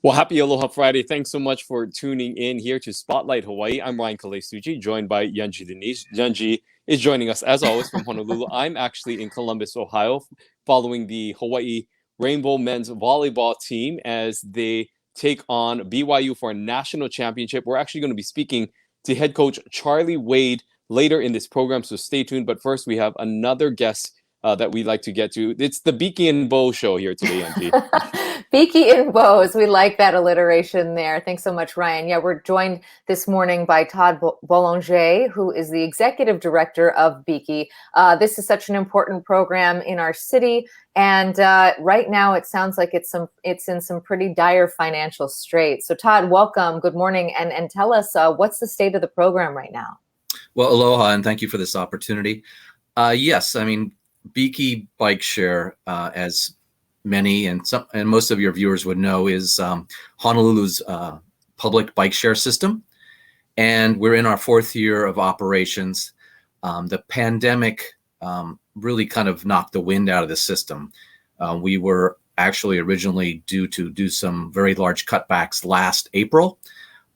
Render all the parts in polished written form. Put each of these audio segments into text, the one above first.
Well, happy Aloha Friday. Thanks so much for tuning in here to Spotlight Hawaii. I'm Ryan Kalesuji, joined by Yunji Denise. Yunji is joining us, as always, from Honolulu. I'm actually in Columbus, Ohio, following the Hawaii Rainbow men's volleyball team as they take on BYU for a national championship. We're actually going to be speaking to head coach Charlie Wade later in this program, so stay tuned. But first, we have another guest that we'd like to get to. It's the Biki and Bo show here today, Yunji. Biki and Bows. We like that alliteration there. Thanks so much, Ryan. Yeah, we're joined this morning by Todd Boulanger, who is the executive director of Biki. This is such an important program in our city, and right now it sounds like it's in some pretty dire financial straits. So, Todd, welcome. Good morning, and tell us what's the state of the program right now. Well, aloha, and thank you for this opportunity. Yes, I mean, Biki Bikeshare, as many and most of your viewers would know, is Honolulu's public bike share system, and we're in our fourth year of operations. The pandemic really kind of knocked the wind out of the system. We were actually originally due to do some very large cutbacks last April,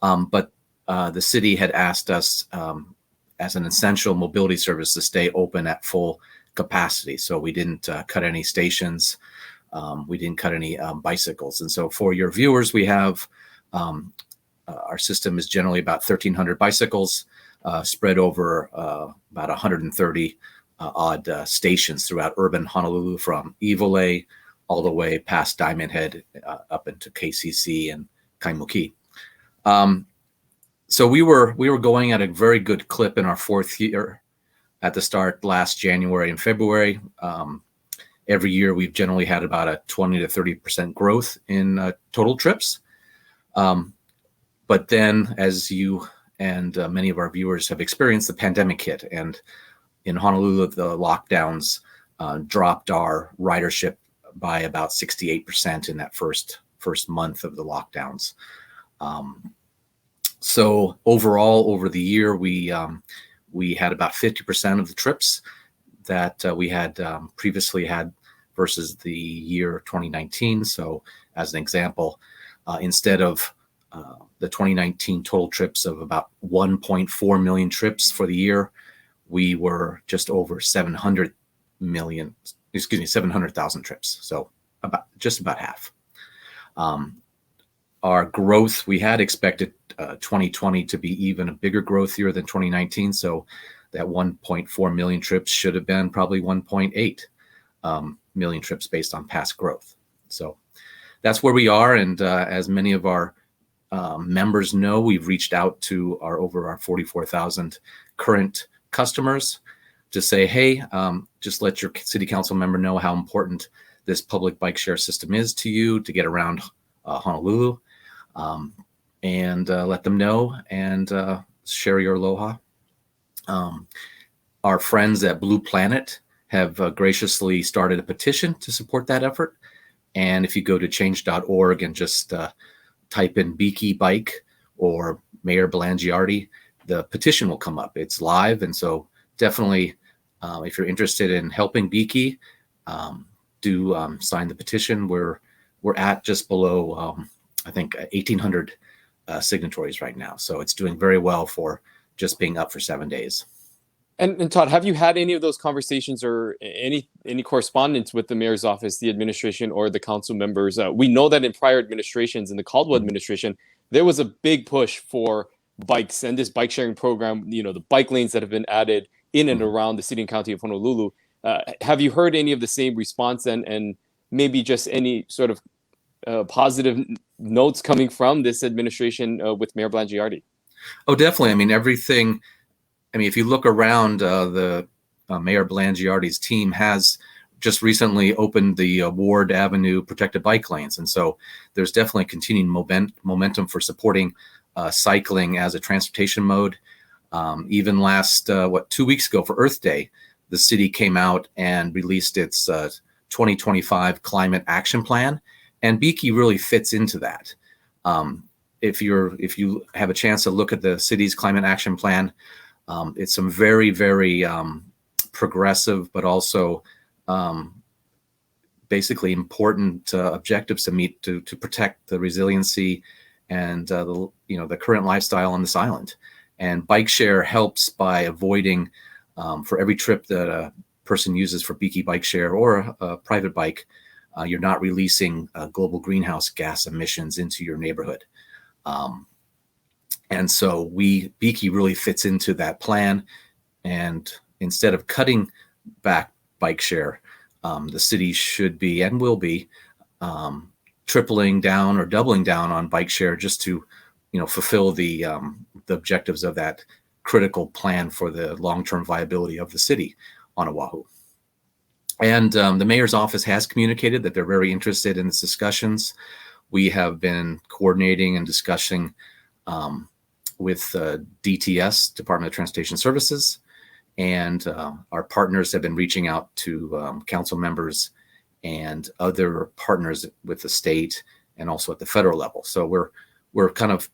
but the city had asked us as an essential mobility service to stay open at full capacity, so we didn't cut any stations. We didn't cut any bicycles. And so for your viewers, we have our system is generally about 1,300 bicycles spread over about 130 odd stations throughout urban Honolulu, from Iwalei all the way past Diamond Head up into KCC and Kaimuki. So we were going at a very good clip in our fourth year at the start last January and February. Every year, we've generally had about a 20 to 30% growth in total trips. But then, as you and many of our viewers have experienced, the pandemic hit. And in Honolulu, the lockdowns dropped our ridership by about 68% in that first month of the lockdowns. So overall, over the year, we had about 50% of the trips that we had previously had versus the year 2019. So as an example, instead of the 2019 total trips of about 1.4 million trips for the year, we were just over 700,000 trips. So just about half. Our growth, we had expected 2020 to be even a bigger growth year than 2019. So that 1.4 million trips should have been probably 1.8 million trips based on past growth. So that's where we are. And as many of our members know, we've reached out to over our 44,000 current customers to say, hey, just let your city council member know how important this public bike share system is to you to get around Honolulu, and let them know and share your aloha. Our friends at Blue Planet have graciously started a petition to support that effort. And if you go to change.org and just type in Biki Bike or Mayor Boulanger, the petition will come up. It's live. And so definitely, if you're interested in helping Biki, do sign the petition. We're at just below, I think, 1,800 signatories right now. So it's doing very well for just being up for 7 days. And Todd, have you had any of those conversations or any correspondence with the mayor's office, the administration, or the council members? We know that in prior administrations, in the Caldwell administration, there was a big push for bikes and this bike sharing program, the bike lanes that have been added in and around the city and county of Honolulu. Have you heard any of the same response and maybe just any sort of positive notes coming from this administration with Mayor Boulanger? Oh, definitely. I mean, if you look around, the Mayor Boulanger's team has just recently opened the Ward Avenue protected bike lanes. And so there's definitely continuing momentum for supporting cycling as a transportation mode. Even last, 2 weeks ago for Earth Day, the city came out and released its 2025 climate action plan. And Biki really fits into that. If you have a chance to look at the city's climate action plan, it's some very, very progressive, but also basically important objectives to meet to protect the resiliency and the current lifestyle on this island. And Bikeshare helps by avoiding for every trip that a person uses for Biki Bikeshare or a private bike, you're not releasing global greenhouse gas emissions into your neighborhood. And so Biki really fits into that plan. And instead of cutting back Bikeshare, the city should be and will be tripling down or doubling down on Bikeshare just to, fulfill the objectives of that critical plan for the long-term viability of the city on Oahu. And the mayor's office has communicated that they're very interested in these discussions. We have been coordinating and discussing with DTS, Department of Transportation Services, and our partners have been reaching out to council members and other partners with the state and also at the federal level. So we're kind of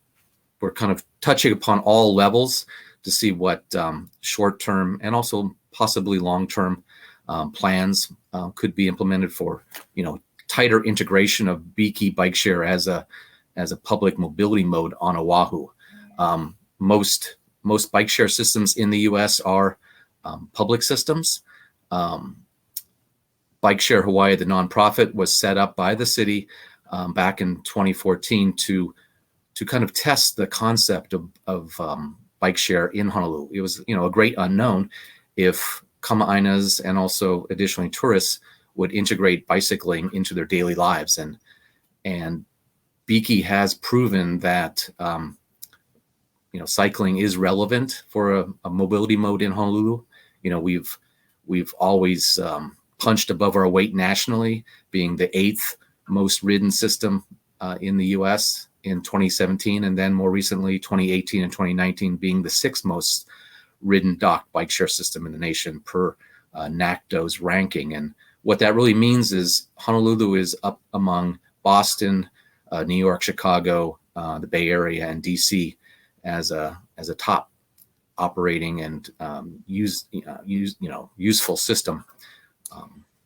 touching upon all levels to see what short-term and also possibly long-term plans could be implemented for, tighter integration of Biki Bikeshare as a public mobility mode on Oahu. Most Bikeshare systems in the U.S. are public systems. Bikeshare Hawaii, the nonprofit, was set up by the city back in 2014 to kind of test the concept of Bikeshare in Honolulu. It was, a great unknown if kama'ainas and also additionally tourists would integrate bicycling into their daily lives. And Biki has proven that, cycling is relevant for a mobility mode in Honolulu. We've always punched above our weight nationally, being the 8th most ridden system in the U.S. in 2017, and then more recently, 2018 and 2019, being the 6th most ridden docked bikeshare system in the nation per NACDO's ranking. And what that really means is Honolulu is up among Boston, New York, Chicago, the Bay Area, and DC as a top operating and useful system.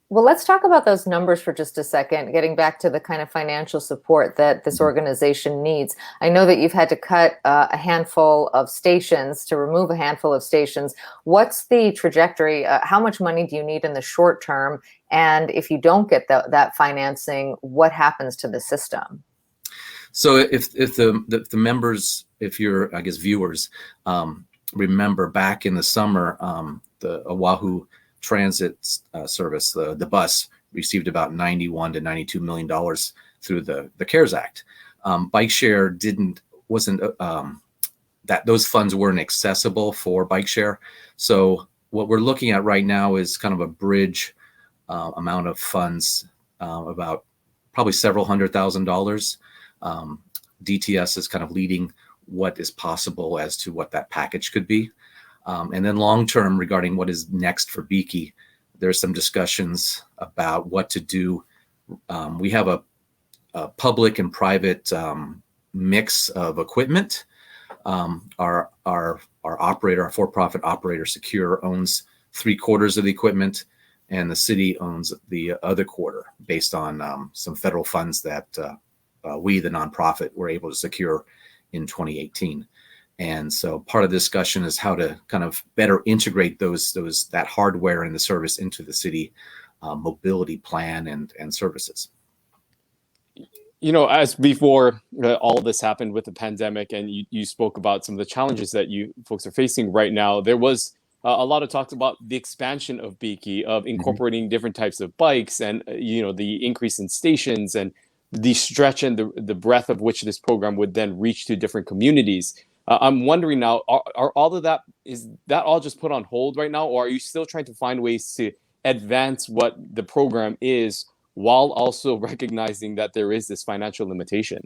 Well, let's talk about those numbers for just a second, getting back to the kind of financial support that this organization needs. I know that you've had to cut a handful of stations, to remove a handful of stations. What's the trajectory? How much money do you need in the short term? And if you don't get that financing, what happens to the system? So if the members, if you're, I guess, viewers, remember back in the summer, the Oahu Transit Service, the bus, received about $91 to $92 million through the CARES Act. Bikeshare wasn't that those funds weren't accessible for Bikeshare. So what we're looking at right now is kind of a bridge amount of funds, about probably several $100,000. DTS is kind of leading what is possible as to what that package could be. And then long-term, regarding what is next for Biki, there's some discussions about what to do. We have a public and private mix of equipment. Our operator, our for-profit operator, Secure, owns 3/4 of the equipment, and the city owns the other quarter, based on some federal funds that we, the nonprofit, were able to secure in 2018. And so part of the discussion is how to kind of better integrate that hardware and the service into the city mobility plan and services. As before all of this happened with the pandemic, and you spoke about some of the challenges that you folks are facing right now, there was a lot of talks about the expansion of Biki, of incorporating different types of bikes, and the increase in stations and the stretch and the breadth of which this program would then reach to different communities. I'm wondering now, are all of that, is that all just put on hold right now, or are you still trying to find ways to advance what the program is while also recognizing that there is this financial limitation?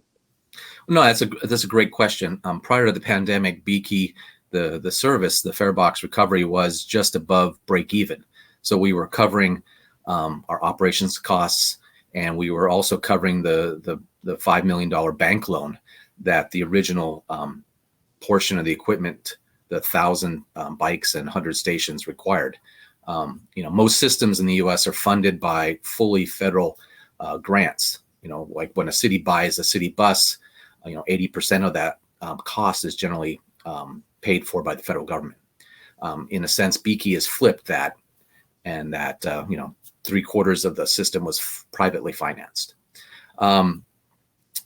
No, that's a great question. Prior to the pandemic, Biki, the service, the fare box recovery, was just above break even. So we were covering our operations costs, and we were also covering the $5 million bank loan that the original portion of the equipment, the 1,000 bikes and 100 stations, required. Most systems in the U.S. are funded by fully federal grants. Like when a city buys a city bus, 80% of that cost is generally paid for by the federal government. In a sense, Biki has flipped that, and that 3/4 of the system was privately financed.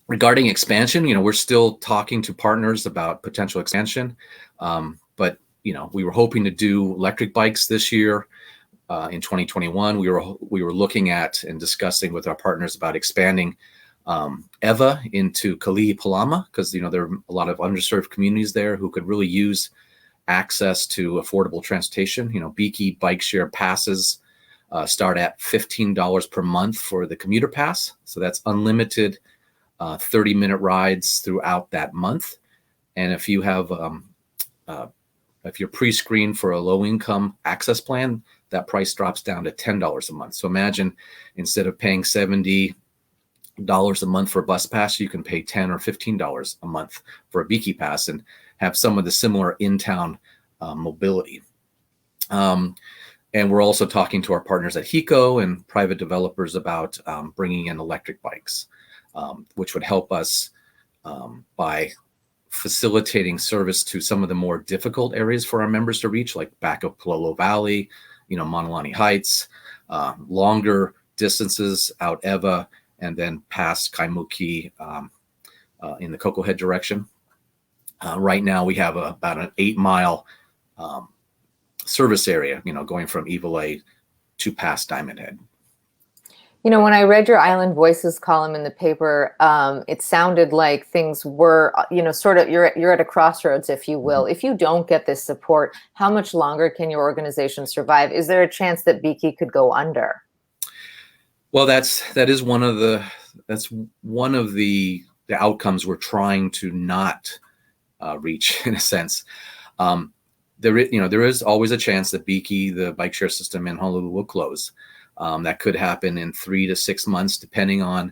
Regarding expansion, we're still talking to partners about potential expansion, but we were hoping to do electric bikes this year. In 2021, we were looking at and discussing with our partners about expanding EVA into Kalihi-Palama, because there are a lot of underserved communities there who could really use access to affordable transportation. Biki Bikeshare passes start at $15 per month for the commuter pass, so that's unlimited 30-minute rides throughout that month. And if you have if you're pre-screened for a low-income access plan, that price drops down to $10 a month. So imagine, instead of paying $70 a month for a bus pass, you can pay $10 or $15 a month for a Biki pass and have some of the similar in-town mobility. And we're also talking to our partners at HECO and private developers about bringing in electric bikes, which would help us by facilitating service to some of the more difficult areas for our members to reach, like back of Palolo Valley, Monolani Heights, longer distances out EVA, and then past Kaimuki in the Cocoa Head direction. Right now we have about an 8-mile service area, going from Evilay to past Diamond Head. When I read your Island Voices column in the paper, it sounded like things were, sort of, you're at a crossroads, if you will. If you don't get this support, how much longer can your organization survive? Is there a chance that Biki could go under? Well, that is one of the outcomes we're trying to not reach, in a sense. There is always a chance that Biki, the bike share system in Honolulu, will close. That could happen in 3 to 6 months, depending on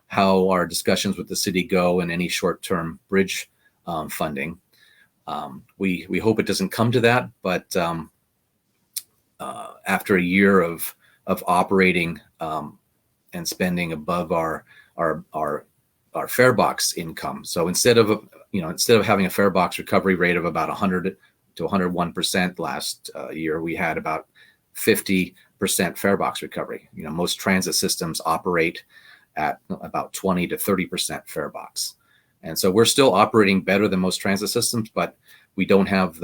how our discussions with the city go and any short-term bridge funding. We hope it doesn't come to that, but after a year of operating and spending above our fare box income, so instead of having a fare box recovery rate of about 100 to 101% last year, we had about 50% fare box recovery. Most transit systems operate at about 20 to 30% fare box. And so we're still operating better than most transit systems, but we don't have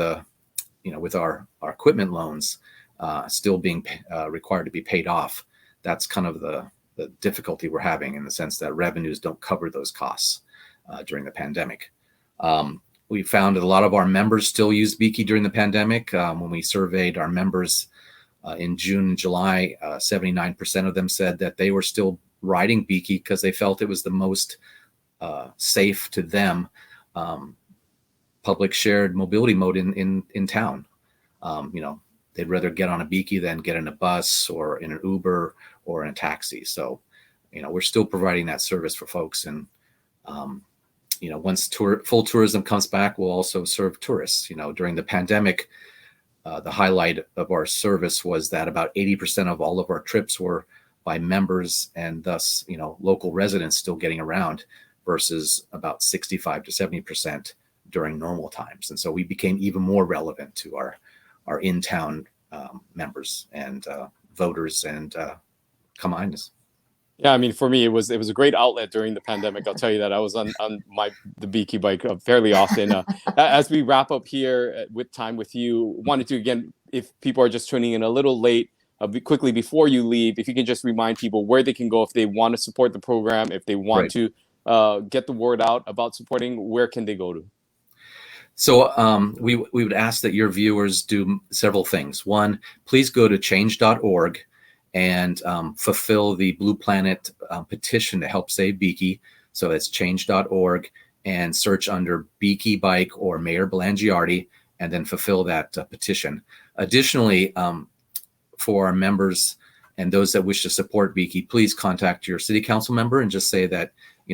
with our equipment loans still being required to be paid off. That's kind of the difficulty we're having, in the sense that revenues don't cover those costs during the pandemic. We found that a lot of our members still use Biki during the pandemic. When we surveyed our members in June and July, 79% of them said that they were still riding Biki because they felt it was the most safe to them public shared mobility mode in town. They'd rather get on a Biki than get in a bus or in an Uber or in a taxi. So, we're still providing that service for folks. And, once full tourism comes back, we'll also serve tourists. During the pandemic, the highlight of our service was that about 80% of all of our trips were by members, and thus, local residents still getting around, versus about 65 to 70% during normal times. And so we became even more relevant to our in-town members and voters and Kamainas. Yeah, I mean, for me, it was a great outlet during the pandemic. I'll tell you that. I was on the Biki bike fairly often. As we wrap up here with time with you, wanted to, again, if people are just tuning in a little late, quickly before you leave, if you can just remind people where they can go if they want to support the program, if they want to get the word out about supporting, where can they go to? So we would ask that your viewers do several things. One, please go to change.org and fulfill the Blue Planet petition to help save Biki. So that's change.org, and search under Biki Bike or Mayor Belangiardi, and then fulfill that petition. Additionally, for our members and those that wish to support Biki, please contact your city council member and just say that,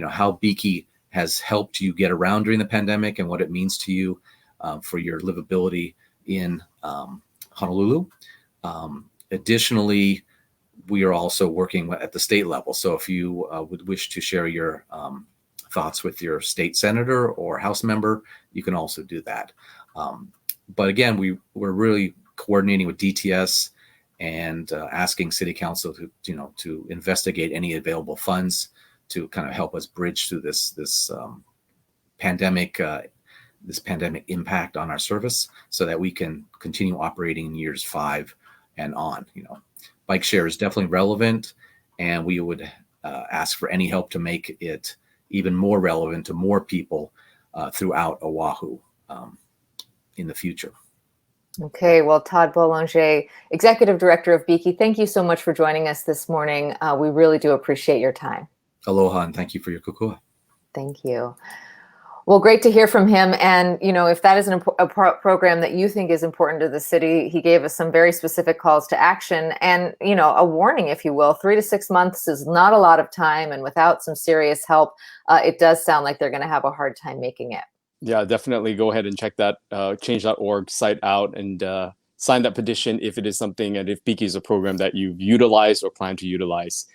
how Biki has helped you get around during the pandemic and what it means to you for your livability in Honolulu. Additionally, we are also working at the state level. So if you would wish to share your thoughts with your state senator or House member, you can also do that. But again, we're really coordinating with DTS and asking City Council to investigate any available funds to kind of help us bridge through this pandemic impact on our service, so that we can continue operating in years 5 and on. Bikeshare is definitely relevant, and we would ask for any help to make it even more relevant to more people throughout Oahu in the future. Okay, well, Todd Boulanger, Executive Director of Biki, thank you so much for joining us this morning. We really do appreciate your time. Aloha, and thank you for your kukua. Thank you. Well, great to hear from him. And, if that is a program that you think is important to the city, he gave us some very specific calls to action and, a warning, if you will. 3 to 6 months is not a lot of time. And without some serious help, it does sound like they're going to have a hard time making it. Yeah, definitely go ahead and check that change.org site out and sign that petition if it is something, and if Biki is a program that you've utilized or plan to utilize.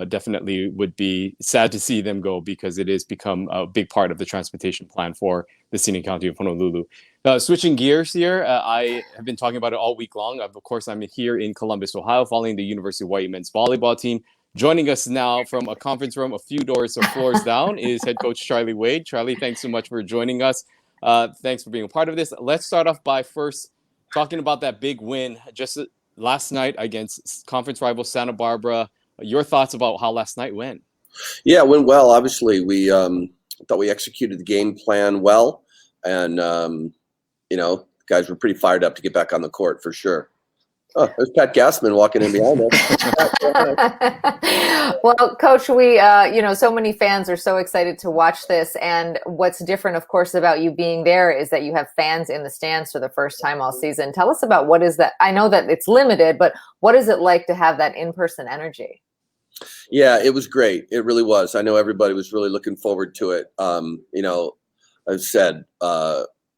Definitely would be sad to see them go, because it has become a big part of the transportation plan for the scenic county of Honolulu. Switching gears here, I have been talking about it all week long. Of course, I'm here in Columbus, Ohio, following the University of Hawaii men's volleyball team. Joining us now from a conference room a few doors or floors down is head coach Charlie Wade. Charlie, thanks so much for joining us. Thanks for being a part of this. Let's start off by first talking about that big win just last night against conference rival Santa Barbara. Your thoughts about how last night went? Yeah, it went well. Obviously, we thought we executed the game plan well, and guys were pretty fired up to get back on the court for sure. Oh, there's Pat Gassman walking in behind us. Well, Coach, we, so many fans are so excited to watch this. And what's different, of course, about you being there is that you have fans in the stands for the first time all season. Tell us about what is that? I know that it's limited, but what is it like to have that in-person energy? Yeah, it was great. It really was. I know everybody was really looking forward to it. I've said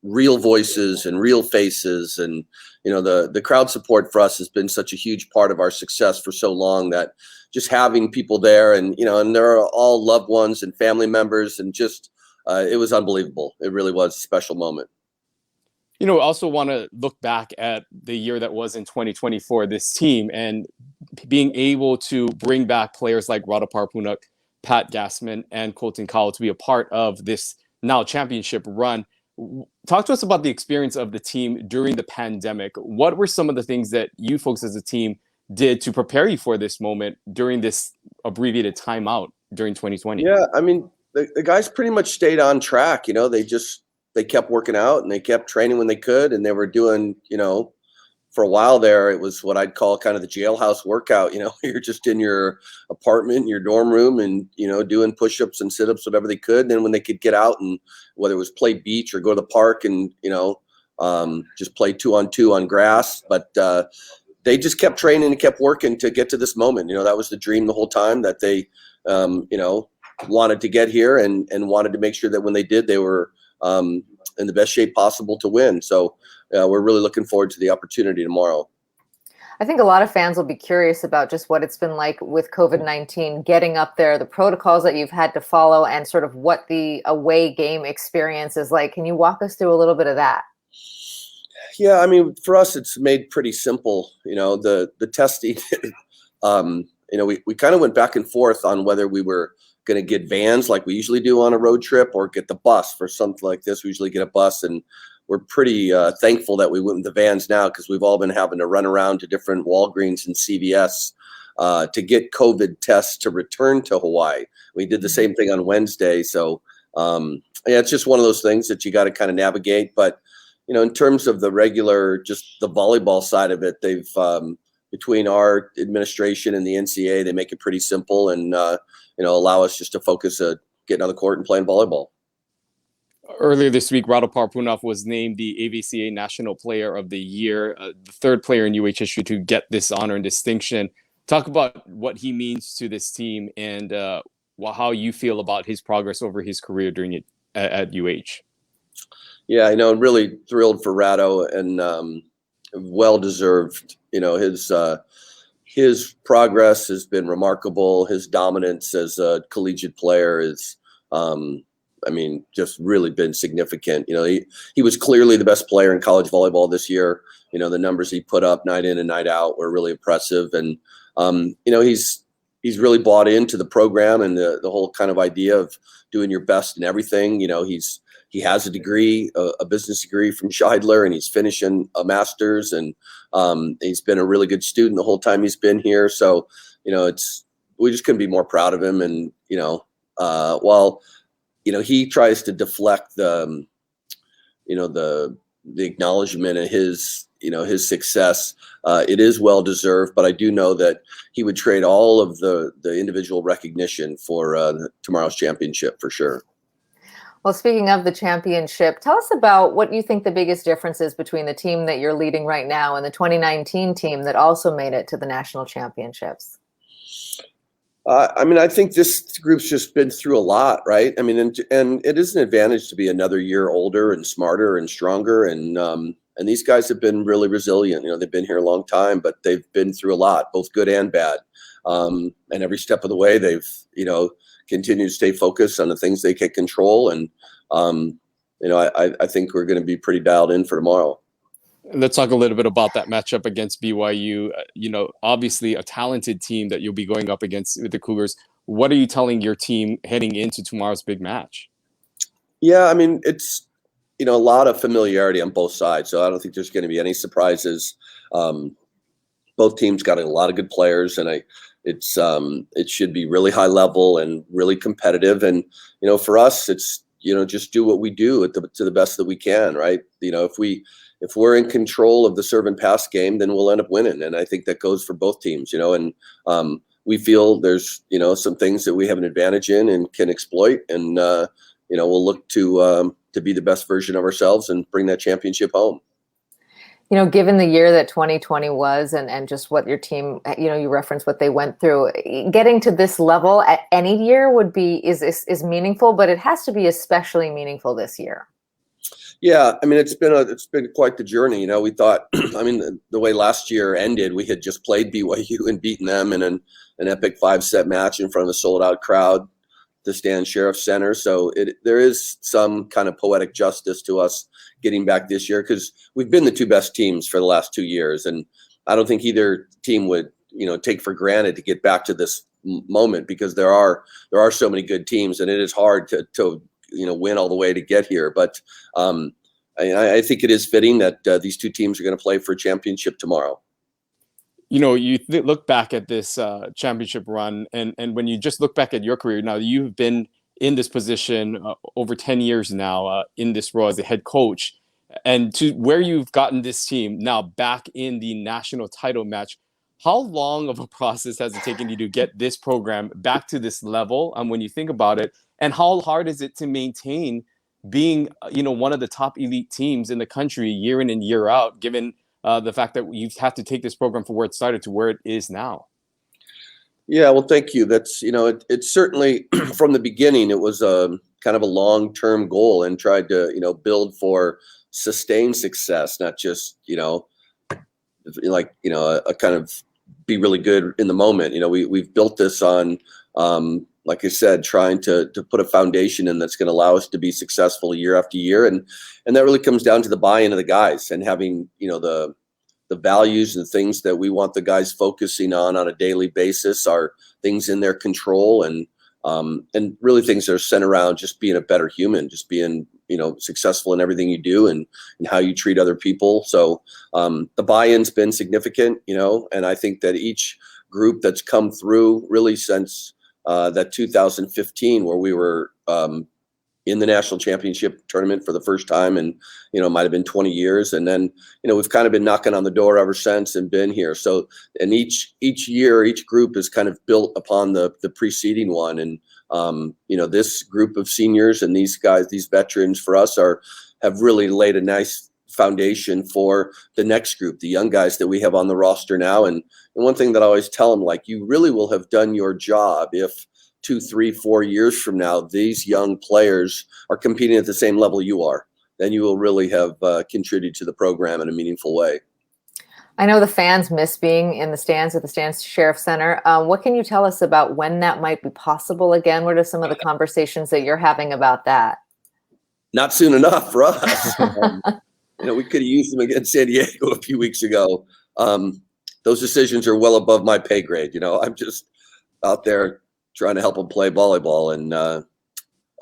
real voices and real faces, and the crowd support for us has been such a huge part of our success for so long, that just having people there, and they're all loved ones and family members, and just it was unbelievable. It really was a special moment. I also want to look back at the year that was in 2020 for this team, and being able to bring back players like Radapar Punuk, Pat Gassman, and Colton Cowell to be a part of this now championship run. Talk to us about the experience of the team during the pandemic. What were some of the things that you folks as a team did to prepare you for this moment during this abbreviated timeout during 2020? Yeah, I mean, the guys pretty much stayed on track. They kept working out, and they kept training when they could, and they were doing, for a while there, it was what I'd call kind of the jailhouse workout. You're just in your apartment, your dorm room, and, doing push-ups and sit-ups, whatever they could. And then when they could get out, and whether it was play beach or go to the park and, just play 2-on-2 on grass. But they just kept training and kept working to get to this moment. That was the dream the whole time, that they, wanted to get here and wanted to make sure that when they did, they were in the best shape possible to win. So we're really looking forward to the opportunity tomorrow. I think a lot of fans will be curious about just what it's been like with COVID-19 getting up there, the protocols that you've had to follow, and sort of what the away game experience is like. Can you walk us through a little bit of that? Yeah, I mean, for us, it's made pretty simple. The testing, we kind of went back and forth on whether we were going to get vans like we usually do on a road trip, or get the bus for something like this. We usually get a bus, and we're pretty thankful that we went with the vans now, because we've all been having to run around to different Walgreens and CVS to get COVID tests to return to Hawaii. We did the same thing on Wednesday. So it's just one of those things that you got to kind of navigate. But, in terms of the regular, just the volleyball side of it, they've between our administration and the NCAA, they make it pretty simple, and allow us just to focus getting on the court and playing volleyball. Earlier this week, Radapar Punuk was named the AVCA National Player of the Year, the third player in UH history to get this honor and distinction. Talk about what he means to this team, and how you feel about his progress over his career during it at UH. Yeah, I'm really thrilled for Rado, and well deserved. His his progress has been remarkable. His dominance as a collegiate player is, I mean, just really been significant. You know, he was clearly the best player in college volleyball this year. You know, the numbers he put up night in and night out were really impressive. And, you know, he's really bought into the program and the whole kind of idea of doing your best in everything. You know, he has a degree, a business degree from Scheidler, and he's finishing a master's, and he's been a really good student the whole time he's been here. So, you know, we just couldn't be more proud of him. And, you know, while, you know, he tries to deflect the, you know, the acknowledgement of his, you know, his success, it is well deserved, but I do know that he would trade all of the individual recognition for tomorrow's championship for sure. Well, speaking of the championship, tell us about what you think the biggest difference is between the team that you're leading right now and the 2019 team that also made it to the national championships. I mean, I think this group's just been through a lot, right? I mean, and it is an advantage to be another year older and smarter and stronger. And these guys have been really resilient. You know, they've been here a long time, but they've been through a lot, both good and bad. And every step of the way, they've, you know, continue to stay focused on the things they can control. And, you know, I think we're going to be pretty dialed in for tomorrow. Let's talk a little bit about that matchup against BYU. You know, obviously a talented team that you'll be going up against with the Cougars. What are you telling your team heading into tomorrow's big match? Yeah, I mean, it's, you know, a lot of familiarity on both sides. So I don't think there's going to be any surprises. Both teams got a lot of good players, and it should be really high level and really competitive. And, you know, for us, it's, you know, just do what we do to the best that we can, right? You know, if we're in control of the serve and pass game, then we'll end up winning. And I think that goes for both teams, you know, and we feel there's, you know, some things that we have an advantage in and can exploit. And, you know, we'll look to be the best version of ourselves and bring that championship home. You know, given the year that 2020 was and just what your team, you know, you referenced what they went through, getting to this level at any year is meaningful, but it has to be especially meaningful this year. Yeah, I mean, it's been quite the journey. You know, we thought, I mean, the way last year ended, we had just played BYU and beaten them in an epic 5-set match in front of a sold-out crowd, the Stan Sheriff Center. So there is some kind of poetic justice to us getting back this year, because we've been the two best teams for the last 2 years, and I don't think either team would, you know, take for granted to get back to this moment, because there are so many good teams, and it is hard to you know, win all the way to get here. But I think it is fitting that these two teams are going to play for a championship tomorrow. You know, you look back at this championship run, and when you just look back at your career, now you've been in this position over 10 years now, in this role as a head coach, and to where you've gotten this team now back in the national title match. How long of a process has it taken you to get this program back to this level? When you think about it, and how hard is it to maintain being, you know, one of the top elite teams in the country year in and year out, given the fact that you've had to take this program from where it started to where it is now? Yeah, well, thank you. That's, you know, it's certainly from the beginning, it was a kind of a long-term goal, and tried to, you know, build for sustained success, not just, you know, like, you know, a kind of be really good in the moment. You know, we've built this on, like I said, trying to put a foundation in that's going to allow us to be successful year after year. And that really comes down to the buy-in of the guys, and having, you know, the values and things that we want the guys focusing on a daily basis are things in their control, and really things that are centered around just being a better human, just being, you know, successful in everything you do and how you treat other people. So the buy-in's been significant, you know, and I think that each group that's come through really since that 2015, where we were in the national championship tournament for the first time, and, you know, it might have been 20 years. And then, you know, we've kind of been knocking on the door ever since and been here. So, and each year, each group is kind of built upon the preceding one. And, you know, this group of seniors and these guys, these veterans for us have really laid a nice foundation for the next group, the young guys that we have on the roster now. And one thing that I always tell them, like, you really will have done your job if 2, 3, 4 years from now, these young players are competing at the same level you are. Then you will really have contributed to the program in a meaningful way. I know the fans miss being in the stands at the Stands Sheriff Center. What can you tell us about when that might be possible again? What are some of the conversations that you're having about that? Not soon enough for us. We could have used them against San Diego a few weeks ago. Those decisions are well above my pay grade. I'm just out there trying to help them play volleyball, and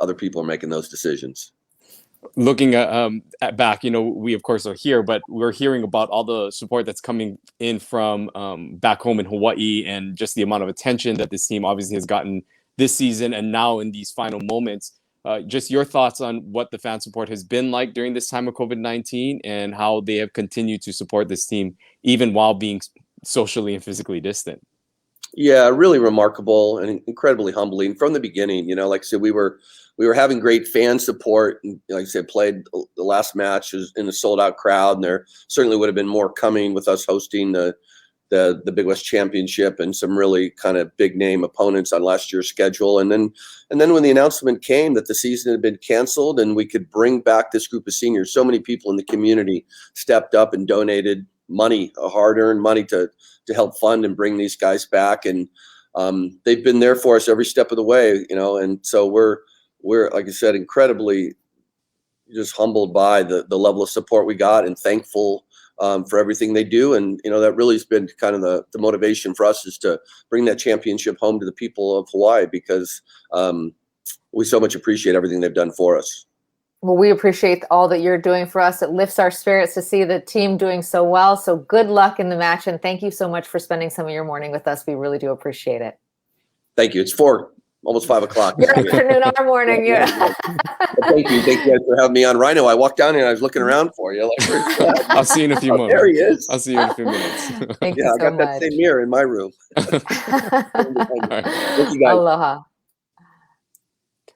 other people are making those decisions. Looking at back, we of course are here, but we're hearing about all the support that's coming in from back home in Hawaii, and just the amount of attention that this team obviously has gotten this season and now in these final moments. Just your thoughts on what the fan support has been like during this time of COVID-19 and how they have continued to support this team even while being socially and physically distant. Yeah, really remarkable and incredibly humbling from the beginning. Like I said, we were having great fan support, and like I said, played the last match in a sold out crowd, and there certainly would have been more coming with us hosting the Big West Championship and some really kind of big name opponents on last year's schedule. And then when the announcement came that the season had been canceled and we could bring back this group of seniors, so many people in the community stepped up and donated money, hard-earned money to help fund and bring these guys back. And they've been there for us every step of the way, and so we're, like I said, incredibly just humbled by the level of support we got, and thankful for everything they do. And, that really has been kind of the motivation for us, is to bring that championship home to the people of Hawaii, because we so much appreciate everything they've done for us. Well, we appreciate all that you're doing for us. It lifts our spirits to see the team doing so well. So good luck in the match. And thank you so much for spending some of your morning with us. We really do appreciate it. Thank you. It's almost 5 o'clock. Your afternoon, our morning. Yeah. Thank you. Thank you guys for having me on. Rhino, I walked down here and I was looking around for you. I'll see you in a few moments. There he is. I'll see you in a few minutes. Thank you I so got much. that same mirror in my room. Thank you guys. Aloha.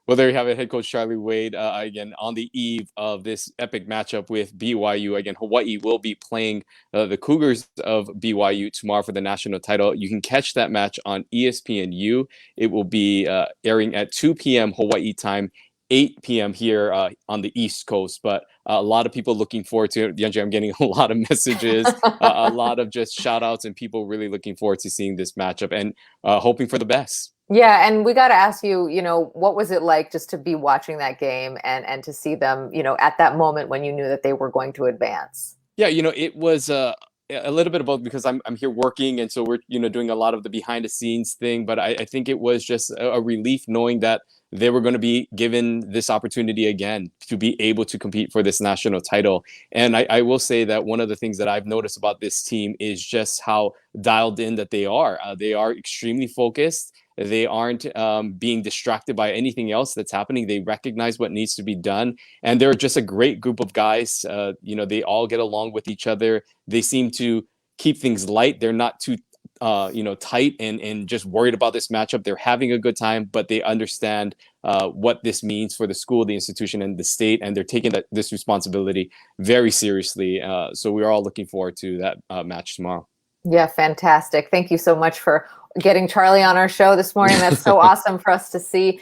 Well, there you have it. Head coach Charlie Wade, again, on the eve of this epic matchup with BYU. Again, Hawaii will be playing the Cougars of BYU tomorrow for the national title. You can catch that match on ESPNU. It will be airing at 2 p.m. Hawaii time, 8 p.m. here on the East Coast. But a lot of people looking forward to it. Yanji, I'm getting a lot of messages, a lot of just shout outs, and people really looking forward to seeing this matchup and hoping for the best. Yeah, and we got to ask you, what was it like just to be watching that game and to see them, at that moment when you knew that they were going to advance? Yeah, it was a little bit of both, because I'm here working, and so we're doing a lot of the behind the scenes thing. But I think it was just a relief knowing that they were going to be given this opportunity again to be able to compete for this national title. And I will say that one of the things that I've noticed about this team is just how dialed in that they are. They are extremely focused. They aren't being distracted by anything else that's happening. They recognize what needs to be done. And they're just a great group of guys. They all get along with each other. They seem to keep things light. They're not too tight and just worried about this matchup. They're having a good time, but they understand what this means for the school, the institution, and the state. And they're taking this responsibility very seriously. So we're all looking forward to that match tomorrow. Yeah, fantastic. Thank you so much for getting Charlie on our show this morning. That's so awesome for us to see.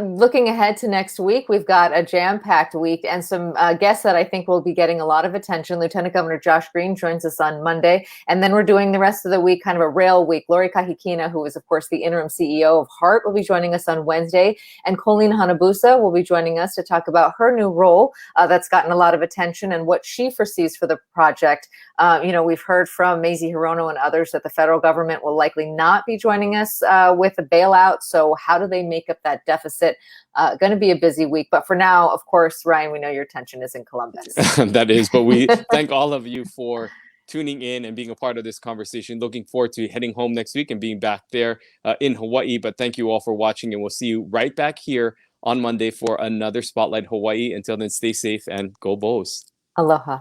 Looking ahead to next week, we've got a jam-packed week and some guests that I think will be getting a lot of attention. Lieutenant Governor Josh Green joins us on Monday, and then we're doing the rest of the week kind of a rail week. Lori Kahikina, who is, of course, the interim CEO of HART, will be joining us on Wednesday, and Colleen Hanabusa will be joining us to talk about her new role that's gotten a lot of attention and what she foresees for the project. We've heard from Mazie Hirono and others that the federal government will likely not be joining us with a bailout. So how do they make up that deficit? Going to be a busy week. But for now, of course, Ryan, we know your attention is in Columbus. That is, but we thank all of you for tuning in and being a part of this conversation. Looking forward to heading home next week and being back there in Hawaii. But thank you all for watching, and we'll see you right back here on Monday for another Spotlight Hawaii. Until then, stay safe and go Bows. Aloha.